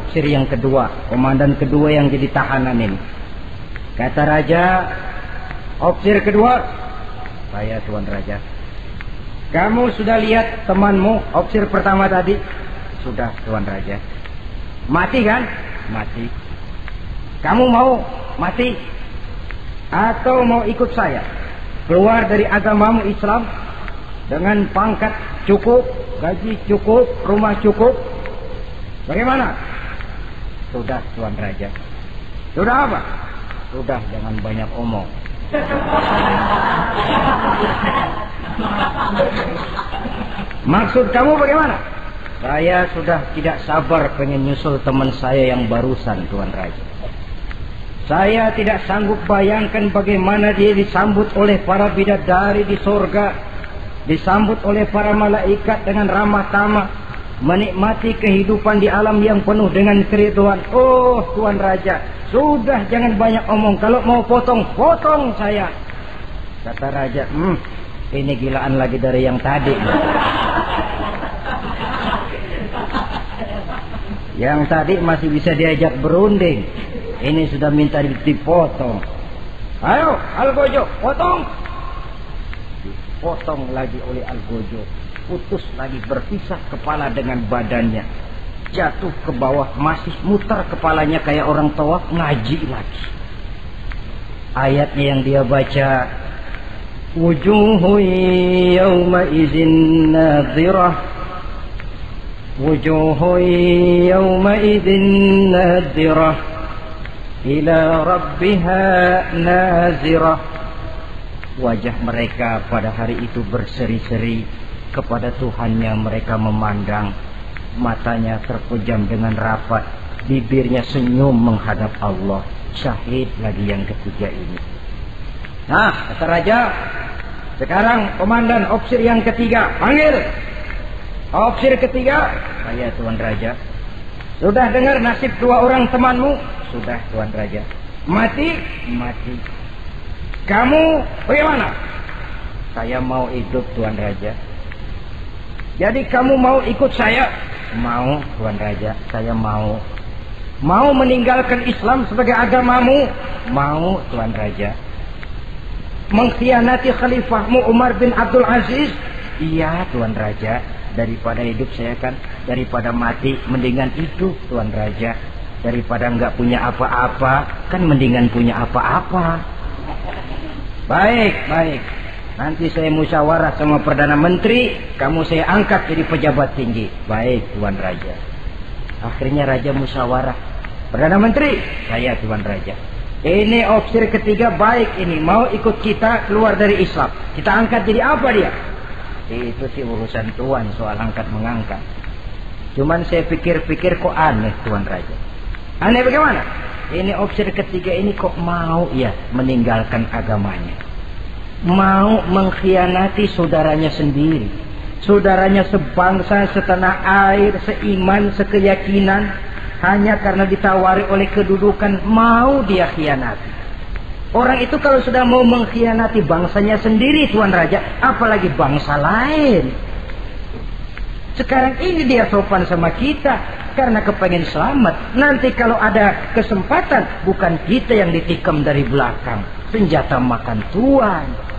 opsir yang kedua, komandan kedua yang jadi tahanan ini. Kata raja, opsir kedua, saya Tuan Raja. Kamu sudah lihat temanmu, opsir pertama tadi? Sudah Tuan Raja. Mati kan? Mati. Kamu mau mati? Atau mau ikut saya? Keluar dari agamamu Islam dengan pangkat cukup, gaji cukup, rumah cukup. Bagaimana? Sudah Tuan Raja. Sudah apa? Sudah, jangan banyak omong. Maksud kamu bagaimana? Saya sudah tidak sabar pengen nyusul teman saya yang barusan Tuan Raja. Saya tidak sanggup bayangkan bagaimana dia disambut oleh para bidadari di surga, disambut oleh para malaikat dengan ramah tamah, menikmati kehidupan di alam yang penuh dengan keriduan. Oh Tuan Raja, sudah jangan banyak omong. Kalau mau potong, potong saya. Kata Raja, ini gilaan lagi dari yang tadi. Yang tadi masih bisa diajak berunding, ini sudah minta dipotong. Ayo Algojo, potong. Dipotong lagi oleh Algojo. Putus lagi, berpisah kepala dengan badannya. Jatuh ke bawah, masih muter kepalanya kayak orang tawaf, ngaji lagi. Ayatnya yang dia baca, wujuhu yawma izin nadhirah, wujuhu yawma izin nadhirah, ila rabbiha nazirah. Wajah mereka pada hari itu berseri-seri, kepada Tuhannya mereka memandang, matanya terpejam dengan rapat, bibirnya senyum menghadap Allah. Syahid lagi yang ketiga ini. Nah, kata Raja, sekarang komandan opsir yang ketiga, panggil. Opsir ketiga, saya Tuan Raja. Sudah dengar nasib dua orang temanmu? Sudah Tuan Raja. Mati? Mati. Kamu bagaimana? Saya mau hidup Tuan Raja. Jadi kamu mau ikut saya? Mau Tuan Raja, saya mau. Mau meninggalkan Islam sebagai agamamu? Mau Tuan Raja. Mengkhianati khalifahmu Umar bin Abdul Aziz? Iya Tuan Raja. Daripada hidup saya kan, daripada mati mendingan hidup Tuan Raja. Daripada nggak punya apa-apa kan mendingan punya apa-apa. Baik, baik. Nanti saya musyawarah sama Perdana Menteri, kamu saya angkat jadi pejabat tinggi. Baik Tuan Raja. Akhirnya Raja musyawarah. Perdana Menteri, saya Tuan Raja. Ini opsir ketiga baik ini, mau ikut kita keluar dari Islam. Kita angkat jadi apa dia? Itu sih urusan Tuan soal angkat mengangkat. Cuman saya pikir-pikir kok aneh Tuan Raja. Aneh bagaimana? Ini opsir ketiga ini kok mau ya meninggalkan agamanya. Mau mengkhianati saudaranya sendiri, saudaranya sebangsa, setanah air, seiman, sekeyakinan, hanya karena ditawari oleh kedudukan mau dia khianati. Orang itu kalau sudah mau mengkhianati bangsanya sendiri Tuan Raja, apalagi bangsa lain. Sekarang ini dia sopan sama kita karena kepengen selamat. Nanti kalau ada kesempatan, bukan kita yang ditikam dari belakang, senjata makan Tuan.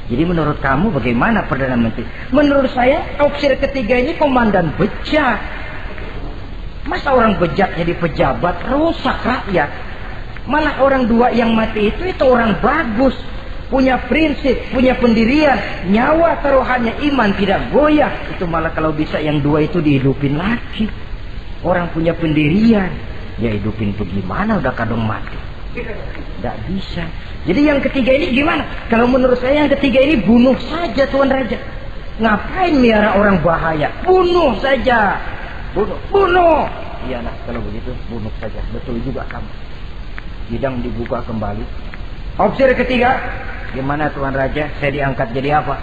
Jadi menurut kamu bagaimana Perdana Menteri? Menurut saya opsir ketiga ini komandan bejat. Masa orang bejat jadi pejabat, rusak rakyat. Malah orang dua yang mati itu orang bagus, punya prinsip, punya pendirian, nyawa taruhannya iman tidak goyah. Itu malah kalau bisa yang dua itu dihidupin lagi. Orang punya pendirian, ya hidupin bagaimana udah kadang mati. Tidak bisa. Jadi yang ketiga ini gimana? Kalau menurut saya yang ketiga ini bunuh saja Tuan Raja. Ngapain miara orang bahaya? Bunuh saja. Bunuh. Iyalah kalau begitu bunuh saja. Betul juga kamu. Bidang dibuka kembali. Opsir ketiga, gimana Tuan Raja? Saya diangkat jadi apa?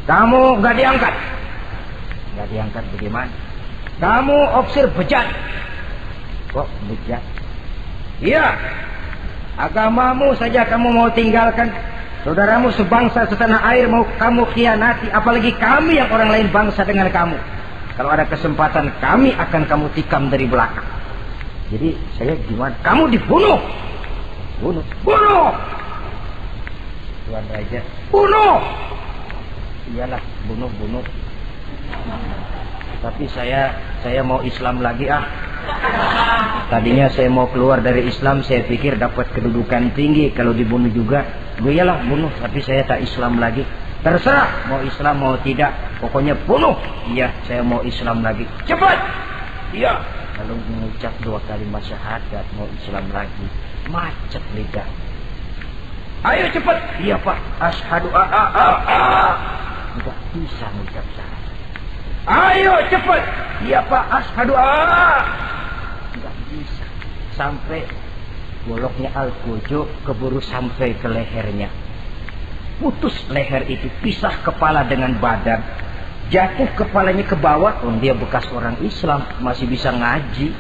Kamu nggak diangkat. Nggak diangkat bagaimana? Kamu opsir bejat. Kok bejat? Iya. Agamamu saja kamu mau tinggalkan. Saudaramu sebangsa setanah air mau kamu khianati. Apalagi kami yang orang lain bangsa dengan kamu. Kalau ada kesempatan kami akan kamu tikam dari belakang. Jadi saya gimana? Kamu dibunuh. Bunuh. Tuan Raja, bunuh. Iyalah, bunuh. Tapi saya mau Islam lagi Tadinya saya mau keluar dari Islam, saya pikir dapat kedudukan tinggi kalau dibunuh juga. Iyalah bunuh, tapi saya tak Islam lagi. Terserah mau Islam mau tidak, pokoknya bunuh. Iya, saya mau Islam lagi. Cepat. Iya. Lalu mengucap 2 kalimat syahadat, mau Islam lagi. Macet lidah. Ayo cepat. Iya Pak. Asyhadu Enggak bisa mengucap syahadat. Ayo cepat. Iya Pak. Asyhadu Enggak bisa. Sampai goloknya al-kujuk keburu sampai ke lehernya. Putus leher itu, pisah kepala dengan badan. Jatuh kepalanya ke bawah. Dia bekas orang Islam, masih bisa ngaji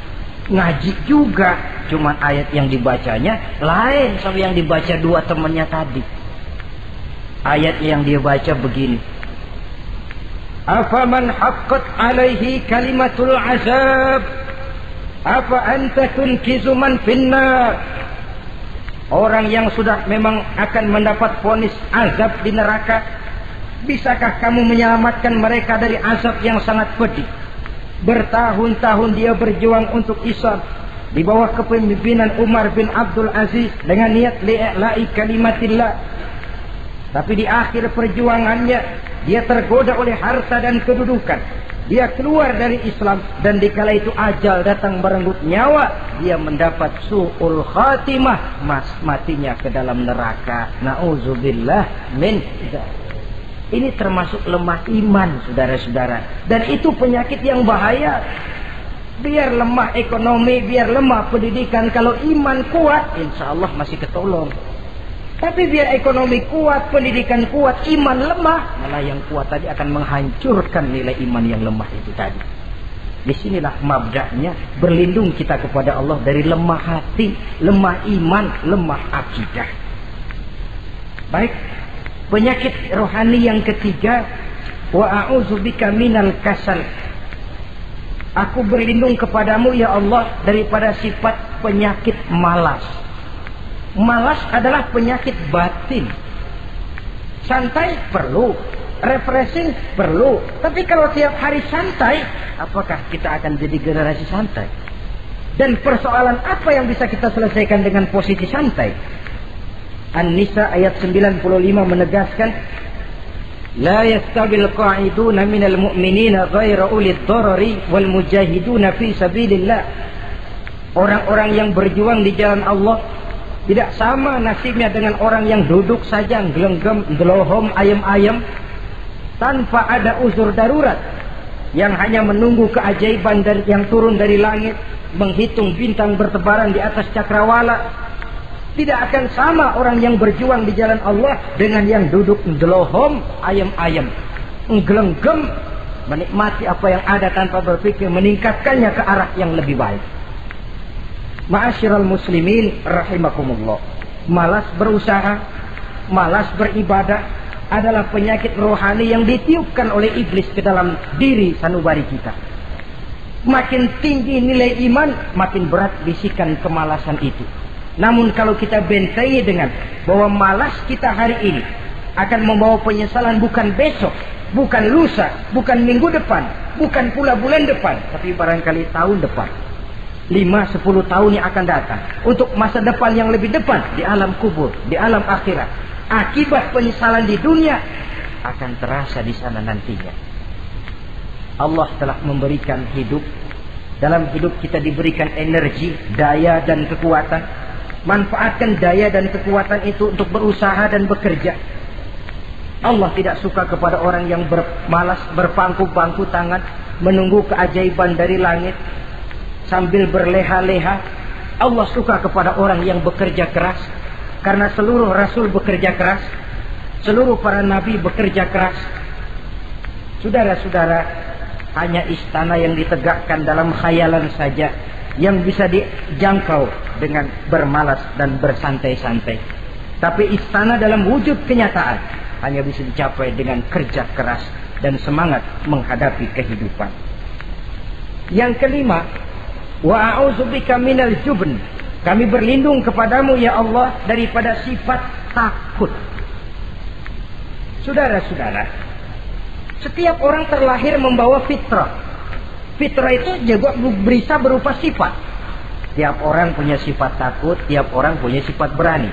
juga, cuman ayat yang dibacanya lain sama yang dibaca 2 temannya tadi. Ayat yang dia baca begini, afaman haqqat alaihi kalimatul azab afa anta tunkizu man finnar. Orang yang sudah memang akan mendapat vonis azab di neraka, bisakah kamu menyelamatkan mereka dari azab yang sangat pedih? Bertahun-tahun dia berjuang untuk Islam di bawah kepemimpinan Umar bin Abdul Aziz dengan niat li'la'i kalimatillah. Tapi di akhir perjuangannya dia tergoda oleh harta dan kedudukan. Dia keluar dari Islam dan dikala itu ajal datang merenggut nyawa, dia mendapat su'ul khatimah, matinya ke dalam neraka. Na'udzubillah min dzalik. Ini termasuk lemah iman, saudara-saudara. Dan itu penyakit yang bahaya. Biar lemah ekonomi, biar lemah pendidikan, kalau iman kuat, insya Allah masih ketolong. Tapi biar ekonomi kuat, pendidikan kuat, iman lemah, malah yang kuat tadi akan menghancurkan nilai iman yang lemah itu tadi. Disinilah mabda'nya, berlindung kita kepada Allah dari lemah hati, lemah iman, lemah akidah. Baik, penyakit rohani yang ketiga, wa a'udzubika minal kasal. Aku berlindung kepadamu ya Allah daripada sifat penyakit malas. Malas adalah penyakit batin. Santai perlu, refreshing perlu. Tapi kalau tiap hari santai, apakah kita akan jadi generasi santai? Dan persoalan apa yang bisa kita selesaikan dengan posisi santai? An-Nisa ayat 95 menegaskan, la yastabil qa'iduna minal mu'minina ghaira ulid darari wal mujahiduna fi sabilillah. Orang-orang yang berjuang di jalan Allah tidak sama nasibnya dengan orang yang duduk saja gelenggam, delohom, ayam-ayam tanpa ada uzur darurat, yang hanya menunggu keajaiban yang turun dari langit, menghitung bintang bertebaran di atas cakrawala. Tidak akan sama orang yang berjuang di jalan Allah dengan yang duduk delohom, ayam-ayam, gelenggam, menikmati apa yang ada tanpa berpikir meningkatkannya ke arah yang lebih baik. Ma'asyiral muslimin rahimakumullah. Malas berusaha, malas beribadah adalah penyakit rohani yang ditiupkan oleh iblis ke dalam diri sanubari kita. Makin tinggi nilai iman, makin berat bisikan kemalasan itu. Namun kalau kita bentengi dengan bahwa malas kita hari ini akan membawa penyesalan bukan besok, bukan lusa, bukan minggu depan, bukan pula bulan depan, tapi barangkali tahun depan, 5-10 tahun yang akan datang, untuk masa depan yang lebih depan di alam kubur, di alam akhirat. Akibat penyesalan di dunia akan terasa di sana nantinya. Allah telah memberikan hidup. Dalam hidup kita diberikan energi, daya dan kekuatan. Manfaatkan daya dan kekuatan itu untuk berusaha dan bekerja. Allah tidak suka kepada orang yang malas berpangku-pangku tangan menunggu keajaiban dari langit sambil berleha-leha. Allah suka kepada orang yang bekerja keras, karena seluruh rasul bekerja keras, seluruh para nabi bekerja keras. Saudara-saudara, hanya istana yang ditegakkan dalam khayalan saja yang bisa dijangkau dengan bermalas dan bersantai-santai. Tapi istana dalam wujud kenyataan hanya bisa dicapai dengan kerja keras dan semangat menghadapi kehidupan. Yang kelima, wa a'udzubika minal jubn. Kami berlindung kepadamu ya Allah daripada sifat takut. Saudara-saudara, setiap orang terlahir membawa fitrah. Fitrah itu juga bisa berupa sifat. Tiap orang punya sifat takut, tiap orang punya sifat berani.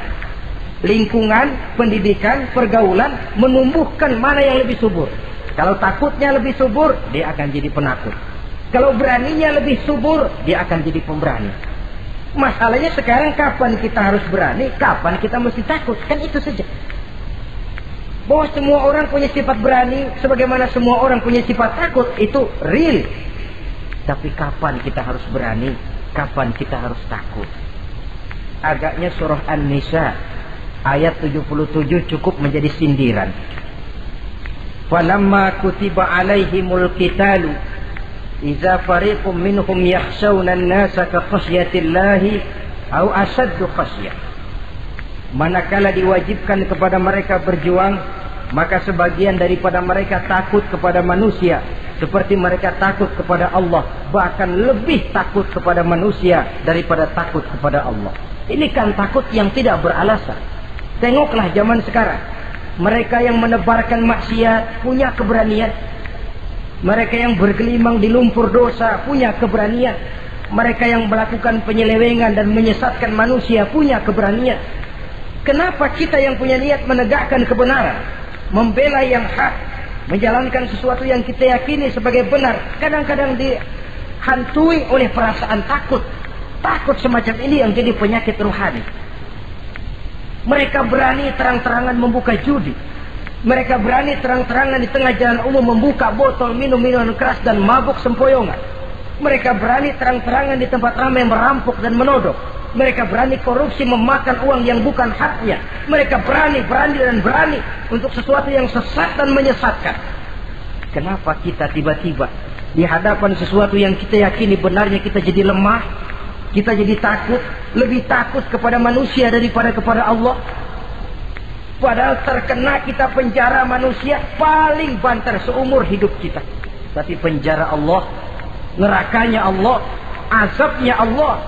Lingkungan, pendidikan, pergaulan menumbuhkan mana yang lebih subur. Kalau takutnya lebih subur, dia akan jadi penakut. Kalau beraninya lebih subur, dia akan jadi pemberani. Masalahnya sekarang kapan kita harus berani, kapan kita mesti takut. Kan itu saja. Bahwa semua orang punya sifat berani, sebagaimana semua orang punya sifat takut, itu real. Tapi kapan kita harus berani, kapan kita harus takut. Agaknya surah An-Nisa ayat 77 cukup menjadi sindiran. Falamma kutiba alaihimul qitalu idza fariqum minhum yakhshawna an-nasa ka khasyatillahi aw ashaddu khasyah. Manakala diwajibkan kepada mereka berjuang, maka sebagian daripada mereka takut kepada manusia seperti mereka takut kepada Allah, bahkan lebih takut kepada manusia daripada takut kepada Allah. Ini kan takut yang tidak beralasan. Tengoklah zaman sekarang, mereka yang menebarkan maksiat punya keberanian. Mereka yang bergelimang di lumpur dosa punya keberanian. Mereka yang melakukan penyelewengan dan menyesatkan manusia punya keberanian. Kenapa kita yang punya niat menegakkan kebenaran, membela yang hak, menjalankan sesuatu yang kita yakini sebagai benar, kadang-kadang dihantui oleh perasaan takut? Takut semacam ini yang jadi penyakit rohani. Mereka berani terang-terangan membuka judi. Mereka berani terang-terangan di tengah jalan umum membuka botol minum-minuman keras dan mabuk sempoyongan. Mereka berani terang-terangan di tempat ramai merampok dan menodong. Mereka berani korupsi, memakan uang yang bukan haknya. Mereka berani untuk sesuatu yang sesat dan menyesatkan. Kenapa kita tiba-tiba di hadapan sesuatu yang kita yakini benarnya kita jadi lemah? Kita jadi takut, lebih takut kepada manusia daripada kepada Allah. Padahal terkena kita penjara manusia paling banter seumur hidup kita. Tapi penjara Allah, nerakanya Allah, azabnya Allah,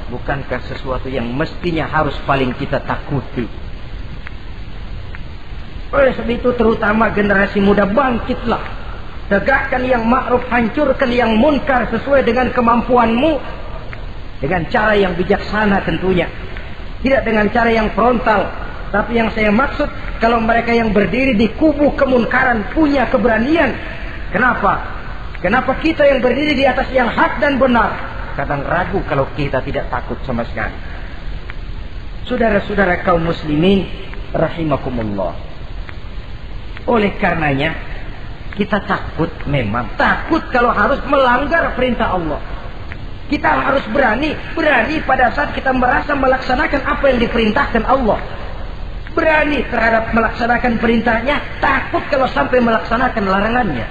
bukankah sesuatu yang mestinya harus paling kita takuti? Oleh sebab itu terutama generasi muda, bangkitlah. Tegakkan yang ma'ruf, hancurkan yang munkar sesuai dengan kemampuanmu. Dengan cara yang bijaksana tentunya. Tidak dengan cara yang frontal. Tapi yang saya maksud, kalau mereka yang berdiri di kubu kemunkaran punya keberanian. Kenapa? Kenapa kita yang berdiri di atas yang hak dan benar kadang ragu kalau kita tidak takut sama sekali? Saudara-saudara kaum muslimin rahimakumullah. Oleh karenanya kita takut, memang takut kalau harus melanggar perintah Allah. Kita harus berani pada saat kita merasa melaksanakan apa yang diperintahkan Allah. Berani terhadap melaksanakan perintahnya, takut kalau sampai melaksanakan larangannya.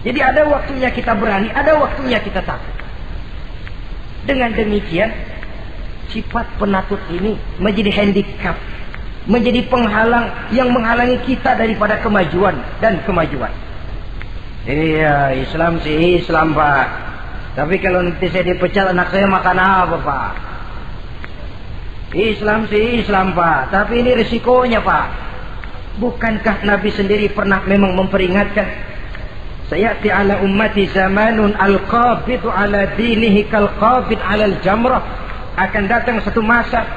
Jadi ada waktunya kita berani, ada waktunya kita takut. Dengan demikian, sifat penakut ini menjadi handicap, menjadi penghalang yang menghalangi kita daripada kemajuan dan kemajuan. Iya, Islam sih Islam, Pak. Tapi kalau nanti saya dipecat, anak saya makan apa, Pak? Islam sih Islam, Pak. Tapi ini risikonya, Pak. Bukankah Nabi sendiri pernah memang memperingatkan? Sayati ala ummati zamanun al-qabidu ala dinihi kal-qabid ala al-jamrah. Akan datang satu masa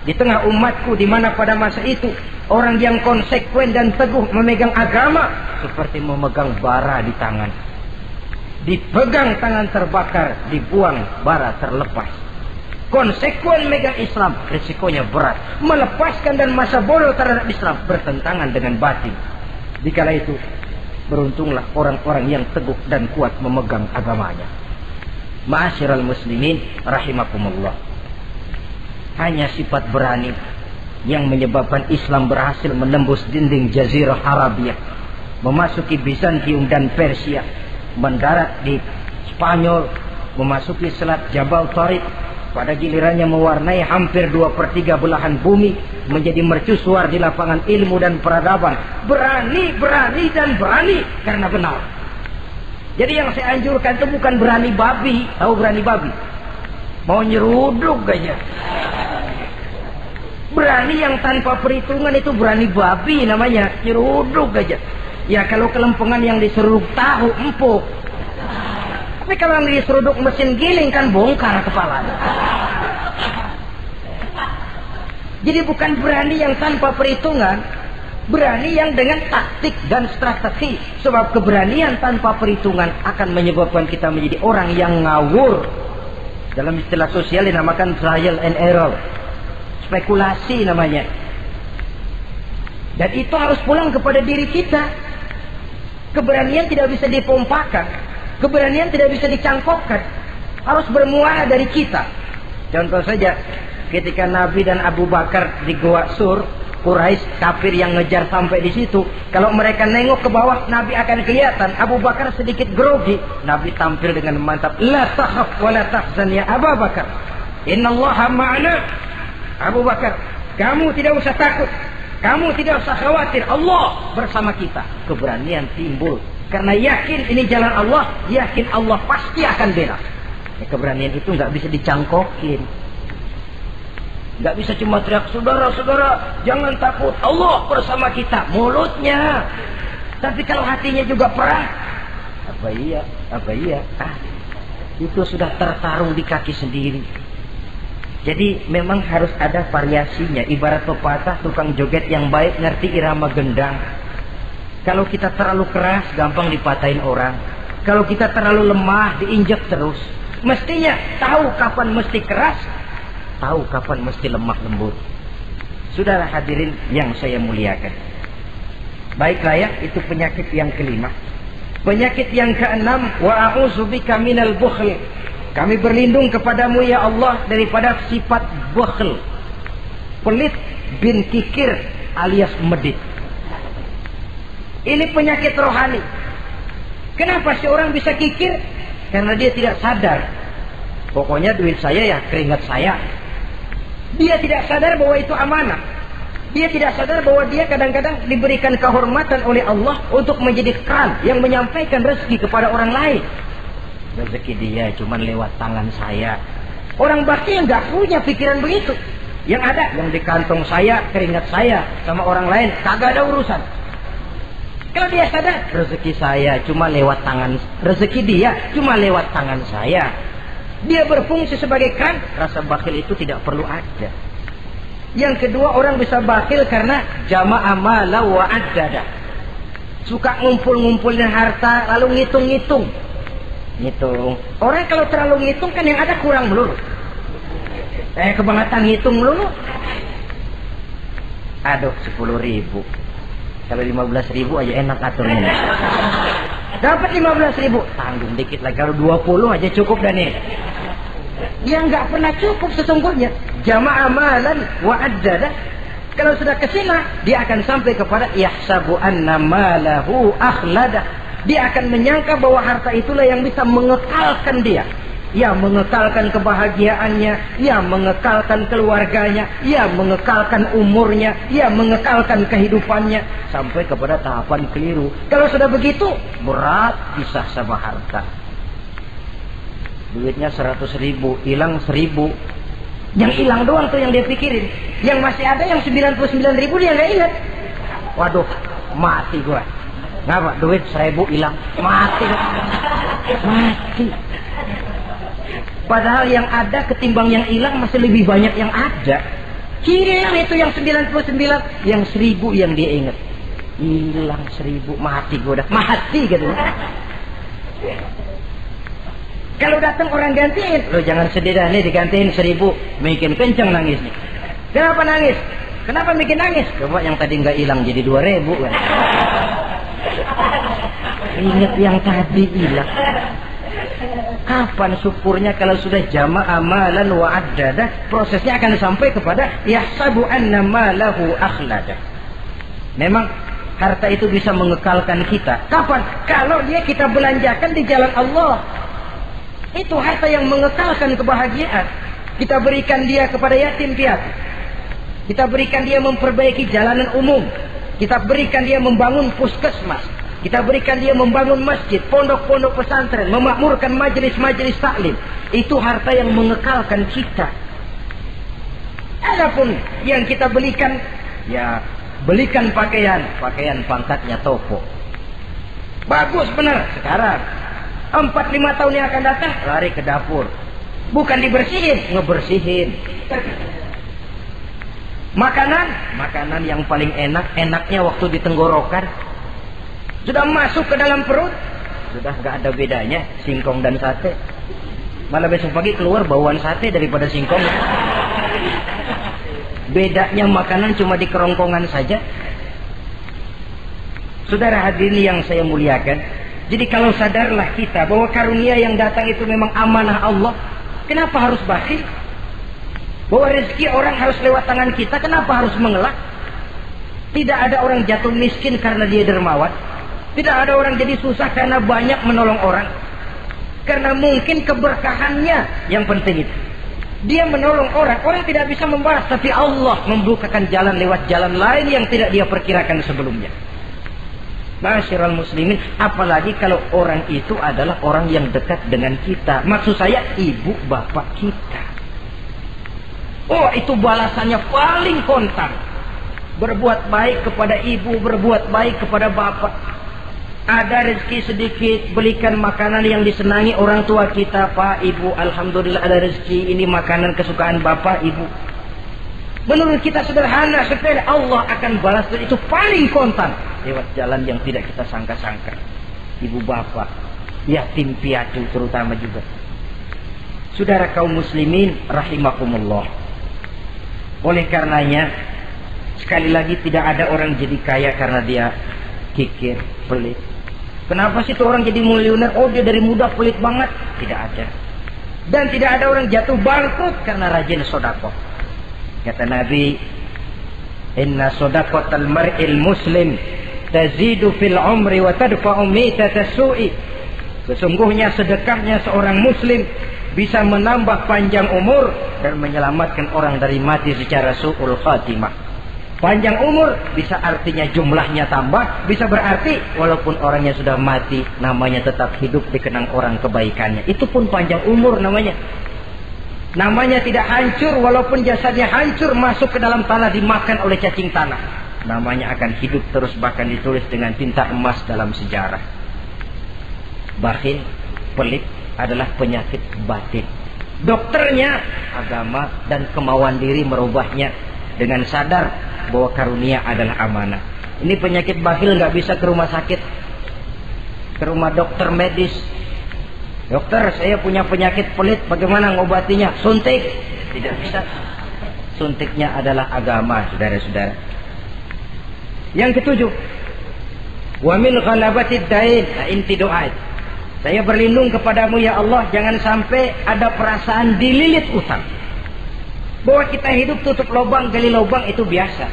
di tengah umatku di mana pada masa itu orang yang konsekuen dan teguh memegang agama seperti memegang bara di tangan. Dipegang tangan terbakar, dibuang bara terlepas. Konsekuen megang Islam, risikonya berat. Melepaskan dan masa bodoh terhadap Islam bertentangan dengan batin. Dikala itu beruntunglah orang-orang yang teguh dan kuat memegang agamanya. Ma'asyiral muslimin rahimakumullah. Hanya sifat berani yang menyebabkan Islam berhasil menembus dinding Jazirah Arabia, memasuki Bizantium dan Persia, mendarat di Spanyol, memasuki Selat Jabal Tariq, pada gilirannya mewarnai hampir 2/3 belahan bumi, menjadi mercusuar di lapangan ilmu dan peradaban. Berani karena benar. Jadi yang saya anjurkan itu bukan berani babi. Tahu berani babi? Mau nyeruduk aja. Berani yang tanpa perhitungan itu berani babi namanya. Nyeruduk aja. Ya kalau kelempengan yang diseruduk tahu empuk. Tapi kalau yang diseruduk mesin giling kan bongkar kepala. Jadi bukan berani yang tanpa perhitungan. Berani yang dengan taktik dan strategi. Sebab keberanian tanpa perhitungan akan menyebabkan kita menjadi orang yang ngawur. Dalam istilah sosial dinamakan trial and error. Spekulasi namanya. Dan itu harus pulang kepada diri kita. Keberanian tidak bisa dipompakan. Keberanian tidak bisa dicangkokkan. Harus bermuara dari kita. Contoh saja, ketika Nabi dan Abu Bakar di Gua Sur, Quraisy kafir yang ngejar sampai di situ. Kalau mereka nengok ke bawah, Nabi akan kelihatan. Abu Bakar sedikit grogi. Nabi tampil dengan mantap. La takhaf wa la tahzan ya Abu Bakar. Innallaha ma'ana. Abu Bakar, kamu tidak usah takut. Kamu tidak usah khawatir. Allah bersama kita. Keberanian timbul. Karena yakin ini jalan Allah. Yakin Allah pasti akan bela. Ya, keberanian itu nggak bisa dicangkokin. Nggak bisa cuma teriak, saudara-saudara, jangan takut, Allah bersama kita. Mulutnya. Tapi kalau hatinya juga perang. Apa iya? Itu sudah tertarung di kaki sendiri. Jadi memang harus ada variasinya. Ibarat pepatah, tukang joget yang baik ngerti irama gendang. Kalau kita terlalu keras, gampang dipatahin orang. Kalau kita terlalu lemah, diinjek terus. Mestinya tahu kapan mesti keras, tahu kapan mesti lemah lembut. Saudara hadirin yang saya muliakan. Baiklah ya, itu penyakit yang kelima. Penyakit yang keenam, wa a'udzubika minal bukhl. Kami berlindung kepadamu ya Allah daripada sifat bukhl. Pelit bin kikir alias medit. Ini penyakit rohani. Kenapa sih orang bisa kikir? Karena dia tidak sadar. Pokoknya duit saya ya keringat saya. Dia tidak sadar bahwa itu amanah. Dia tidak sadar bahwa dia kadang-kadang diberikan kehormatan oleh Allah untuk menjadi keran yang menyampaikan rezeki kepada orang lain. Rezeki dia cuma lewat tangan saya. Orang bakti yang gak punya pikiran begitu. Yang ada yang di kantong saya, keringat saya, sama orang lain kagak ada urusan. Kalau dia sadar rezeki saya cuma lewat tangan, rezeki dia cuma lewat tangan saya, dia berfungsi sebagai keran, rasa bakhil itu tidak perlu ada. Yang kedua, orang bisa bakhil karena jama'a mala wa addada. Suka ngumpul-ngumpulin harta lalu ngitung-ngitung. Ngitung. Orang kalau terlalu ngitung kan yang ada kurang melulu. Kebangetan ngitung melulu. Aduh, 10.000. Kalau 15.000 aja enak aturnya. Dapat 15.000, tanggung dikit lagi. Kalau 20 aja cukup dan nih. Yang nggak pernah cukup sesungguhnya. Jama'a malan wa addada. Kalau sudah kesina, dia akan sampai kepada yahsabu anna malahu akhlada. Dia akan menyangka bahwa harta itulah yang bisa mengekalkan dia. Ya, mengekalkan kebahagiaannya, ya mengekalkan keluarganya, ya mengekalkan umurnya, ya mengekalkan kehidupannya sampai kepada tahapan keliru. Kalau sudah begitu, berat pisah sama harta. Duitnya 100.000, hilang 1.000. Yang hilang doang tuh yang dia pikirin. Yang masih ada yang 99.000 dia nggak ingat. Waduh, mati gua. Ngapa? Duit 1.000 hilang, mati. Mati. Padahal yang ada ketimbang yang hilang masih lebih banyak yang ada. Hilang itu yang 99, yang 1.000 yang dia ingat. Hilang 1.000, mati gua udah. Mati gitu. Kalau datang orang gantiin, lo jangan sedih dah nih digantiin 1.000, bikin kenceng nangisnya. Kenapa nangis? Kenapa bikin nangis? Coba yang tadi nggak hilang jadi 2.000 kan. Ingat yang tadi hilang. Kapan syukurnya kalau sudah jama'a malan wa addada, prosesnya akan sampai kepada yahsabu anna malahu akhlada. Memang harta itu bisa mengekalkan kita. Kapan? Kalau dia kita belanjakan di jalan Allah. Itu harta yang mengekalkan kebahagiaan. Kita berikan dia kepada yatim piatu. Kita berikan dia memperbaiki jalanan umum. Kita berikan dia membangun puskesmas. Kita berikan dia membangun masjid, pondok-pondok pesantren, memakmurkan majelis-majelis taklim. Itu harta yang mengekalkan kita. Adapun yang kita belikan, ya belikan pakaian pangkatnya toko. Bagus benar. Sekarang 4-5 tahun yang akan datang, lari ke dapur. Bukan dibersihin, ngebersihin. Makanan yang paling enaknya waktu di tenggorokan. Sudah masuk ke dalam perut, sudah gak ada bedanya singkong dan sate. Malah besok pagi keluar bauan sate daripada singkong. Bedanya makanan cuma di kerongkongan saja. Saudara hadirin yang saya muliakan, jadi kalau sadarlah kita bahwa karunia yang datang itu memang amanah Allah, kenapa harus bakhil? Bahwa rezeki orang harus lewat tangan kita, kenapa harus mengelak? Tidak ada orang jatuh miskin karena dia dermawan. Tidak ada orang jadi susah karena banyak menolong orang. Karena mungkin keberkahannya yang penting itu. Dia menolong orang, orang tidak bisa membalas, tapi Allah membukakan jalan lewat jalan lain yang tidak dia perkirakan sebelumnya. Masyiral muslimin, apalagi kalau orang itu adalah orang yang dekat dengan kita. Maksud saya ibu bapak kita. Oh, itu balasannya paling kontan. Berbuat baik kepada ibu, berbuat baik kepada bapak. Ada rezeki sedikit, belikan makanan yang disenangi orang tua kita. Pak, ibu, alhamdulillah ada rezeki, ini makanan kesukaan bapak, ibu. Menurut kita sederhana, sepele, Allah akan balas, dan itu paling kontan lewat jalan yang tidak kita sangka-sangka. Ibu bapak, yatim piatu terutama juga. Saudara kaum muslimin rahimakumullah. Oleh karenanya, sekali lagi tidak ada orang jadi kaya karena dia kikir, pelit. Kenapa sih tuh orang jadi miliuner? Oh, dia dari muda pelit banget. Tidak ada. Dan tidak ada orang jatuh bangkrut karena rajin sedekah. Kata Nabi, inna shadaqatal mar'il muslim tazidu fil umri wa tadfa'u mitatas su'i. Sesungguhnya sedekahnya seorang muslim bisa menambah panjang umur dan menyelamatkan orang dari mati secara su'ul khatimah. Panjang umur bisa artinya jumlahnya tambah, bisa berarti walaupun orangnya sudah mati, namanya tetap hidup dikenang orang kebaikannya. Itu pun panjang umur namanya. Namanya tidak hancur, walaupun jasadnya hancur masuk ke dalam tanah dimakan oleh cacing tanah. Namanya akan hidup terus, bahkan ditulis dengan tinta emas dalam sejarah. Bakhil, pelit adalah penyakit batin. Dokternya agama dan kemauan diri merubahnya dengan sadar bahwa karunia adalah amanah. Ini penyakit bakhil nggak bisa ke rumah sakit, ke rumah dokter medis. Dokter, saya punya penyakit pelit, bagaimana ngobatinya? Suntik. Tidak bisa. Suntiknya adalah agama, saudara-saudara. Yang ketujuh, wa min ghalabatid dain, inti doa. Saya berlindung kepadamu ya Allah, jangan sampai ada perasaan dililit utang. Bahwa kita hidup tutup lubang, gali lubang itu biasa.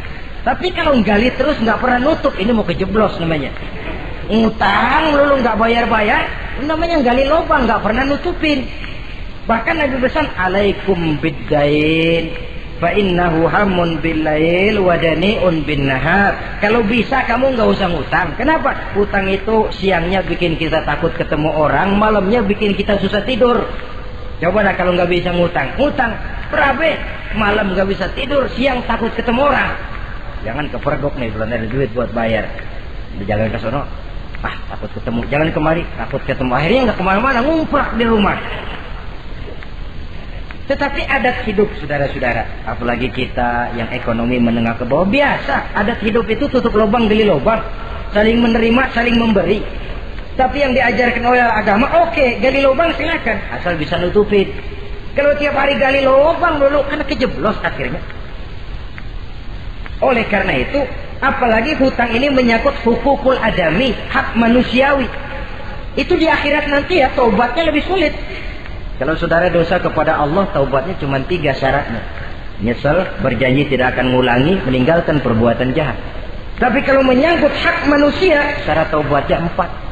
Tapi kalau gali terus nggak pernah nutup, ini mau kejeblos namanya. Ngutang lalu nggak bayar-bayar, namanya gali lubang, nggak pernah nutupin. Bahkan Nabi pesan, alaikum biddain, fa innahu hamun billail wa dani'un bin nahar. Kalau bisa kamu nggak usah ngutang. Kenapa? Utang itu siangnya bikin kita takut ketemu orang, malamnya bikin kita susah tidur. Coba dah kalau nggak bisa ngutang, berabe, malam nggak bisa tidur, siang takut ketemu orang. Jangan kepergok nih, belum ada duit buat bayar. Jangan ke sono, takut ketemu. Jangan kemari, takut ketemu. Akhirnya nggak kemana-mana, ngumprak di rumah. Tetapi adat hidup, saudara-saudara, apalagi kita yang ekonomi menengah ke bawah, biasa. Adat hidup itu tutup lubang, gali lubang, saling menerima, saling memberi. Tapi yang diajarkan oleh agama, oke, gali lubang silakan, asal bisa nutupin. Kalau tiap hari gali lubang dulu, kan kejeblos akhirnya. Oleh karena itu, apalagi hutang ini menyangkut hukukul adami, hak manusiawi. Itu di akhirat nanti ya, taubatnya lebih sulit. Kalau saudara dosa kepada Allah, taubatnya cuma 3 syaratnya. Nyesel, berjanji tidak akan mengulangi, meninggalkan perbuatan jahat. Tapi kalau menyangkut hak manusia, syarat taubatnya 4.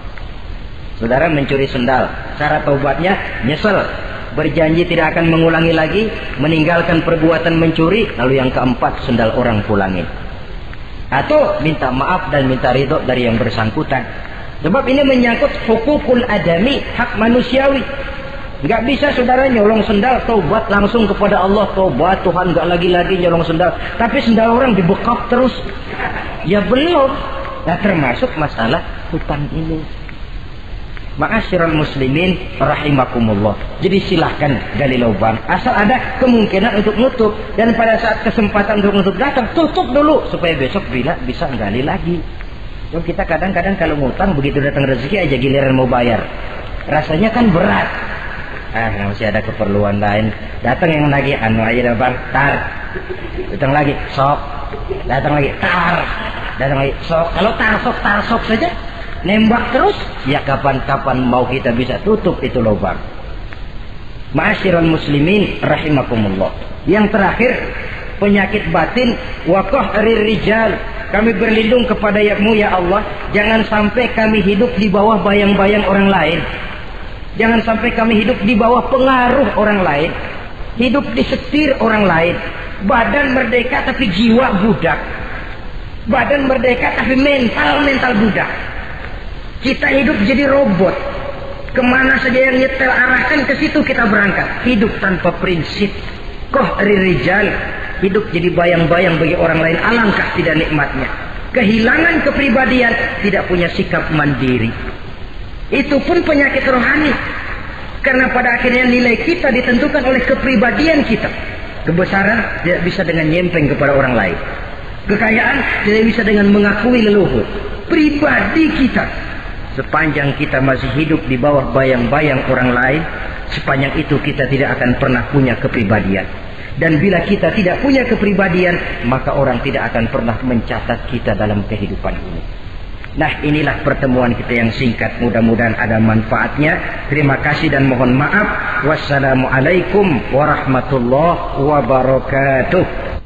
Saudara mencuri sendal, syarat taubatnya nyesel, berjanji tidak akan mengulangi lagi, meninggalkan perbuatan mencuri, lalu yang keempat sendal orang pulangin. Atau minta maaf dan minta ridho dari yang bersangkutan. Sebab ini menyangkut hukukul adami, hak manusiawi. Nggak bisa saudara nyolong sendal, taubat langsung kepada Allah, taubat Tuhan, nggak lagi-lagi nyolong sendal. Tapi sendal orang dibekap terus. Ya belum. Nah, termasuk masalah hutang ini. Ma'asyiral muslimin rahimakumullah. Jadi silahkan gali lubang, asal ada kemungkinan untuk nutup. Dan pada saat kesempatan untuk nutup datang, tutup dulu supaya besok bila bisa gali lagi. Jadi kita kadang-kadang kalau ngutang begitu datang rezeki aja giliran mau bayar, rasanya kan berat. Masih ada keperluan lain. Datang yang lagi anu aja bang, tar. Datang lagi sok. Datang lagi tar. Datang lagi sok. Kalau tar sok saja, nembak terus, ya kapan-kapan mau kita bisa tutup itu lubang. Ma'asyiral muslimin rahimakumullah. Yang terakhir, penyakit batin wa qahrir rijal. Kami berlindung kepada-Mu ya Allah, jangan sampai kami hidup di bawah bayang-bayang orang lain. Jangan sampai kami hidup di bawah pengaruh orang lain, hidup disetir orang lain. Badan merdeka tapi jiwa budak. Badan merdeka tapi mental budak. Kita hidup jadi robot. Kemana saja yang nyetel arahkan, ke situ kita berangkat. Hidup tanpa prinsip. Qahrir rijal. Hidup jadi bayang-bayang bagi orang lain. Alangkah tidak nikmatnya. Kehilangan kepribadian, tidak punya sikap mandiri. Itu pun penyakit rohani. Karena pada akhirnya nilai kita ditentukan oleh kepribadian kita. Kebesaran tidak bisa dengan nyempeng kepada orang lain. Kekayaan tidak bisa dengan mengakui leluhur. Pribadi kita, sepanjang kita masih hidup di bawah bayang-bayang orang lain, sepanjang itu kita tidak akan pernah punya kepribadian. Dan bila kita tidak punya kepribadian, maka orang tidak akan pernah mencatat kita dalam kehidupan ini. Nah, inilah pertemuan kita yang singkat. Mudah-mudahan ada manfaatnya. Terima kasih dan mohon maaf. Wassalamualaikum warahmatullahi wabarakatuh.